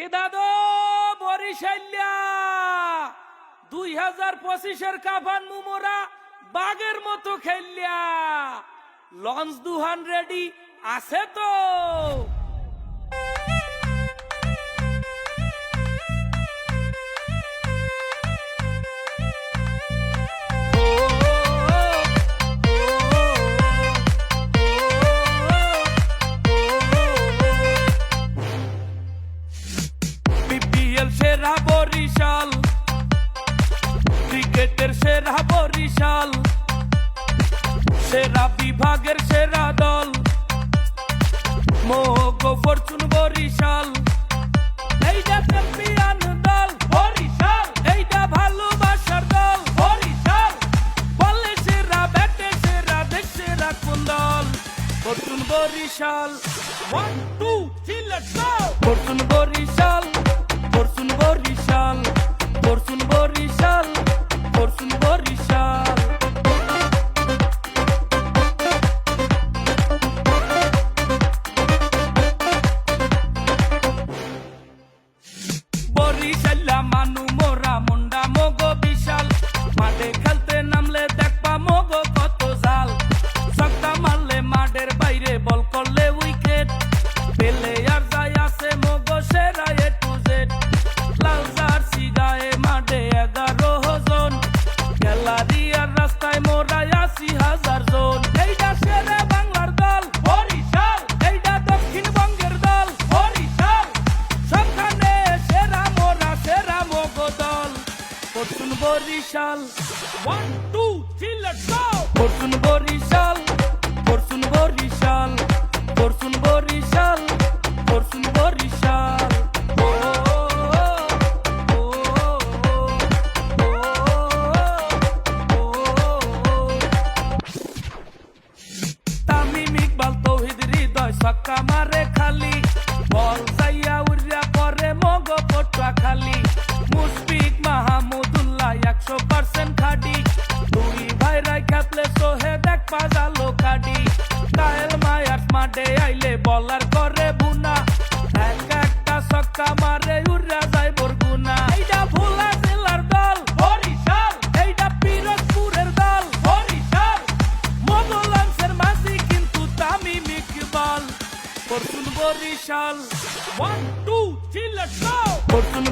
এ দাদু বরিশাইয়া 2025-এর কাফান মুমোরা বাগের মতো খেললিয়া লঞ্চ দুহান রেডি আছে তো? সেরা বরিশাল, ক্রিকেটের সেরা বরিশাল, সেরা বিভাগের সেরা দল মোগো ফরচুন বরিশাল। এইটা চ্যাম্পিয়ন দল বরিশাল, এইটা ভালোবাসার দল বরিশাল। বলে সেরা, ব্যাটে সেরা, দেশ সেরা কোন দল? Fortune Barishal. 1 2 3 let's go. Fortune Barishal, Fortune Barishal, Fortune Barishal, Fortune Barishal. বরিশাল্লা মানু মোরা মুন্ডা মোগো বিশাল। মাঠে খেলতে নামলে দেখবা মোগো কত জাল। ছক্কা মারলে মাঠের বাইরে, বল করলে উইকেট। পেলে আর যায় আছে মোগো সেরা এ টু জেড। লাল জার্সি গায়ে মাঠে 11 জন, গ্যালারি আর রাস্তায় মোরা 80,000 জন। এইটা সেরা বাংলার দল বরিশাল, এইটা দক্ষিণবঙ্গের দল বরিশাল। সবখানে সেরা মোরা, সেরা মোগো দল Fortune Barishal. 1 2 3 let's go. Fortune Barishal, Fortune Barishal, Fortune Barishal, Fortune Barishal. Tamim Iqbal Towhid Hridoy ছক্কা মারে খালি, বল যাইয়া উড়িয়া পরে মগো পটুয়া খালি। মুশফিক মাহমুদুল্লাহ 100% খাটি, দুই ভাইরাই খেপলে সোহে দেখ পাজালো কাটি। কায়েল মায়ার মাঠে আইলে বলার করে বুনা, এক একটা ছক্কা মারে উড়িয়া যায় বরগুনা। এইটা ভোলা জেলার দল বরিশাল, এইটা পিরোজপুরের দল বরিশাল। মোগলাংশের মাঝি কিন্তু Tamim Iqbal fortune Barishal. 1 2 3 let's go. Fortune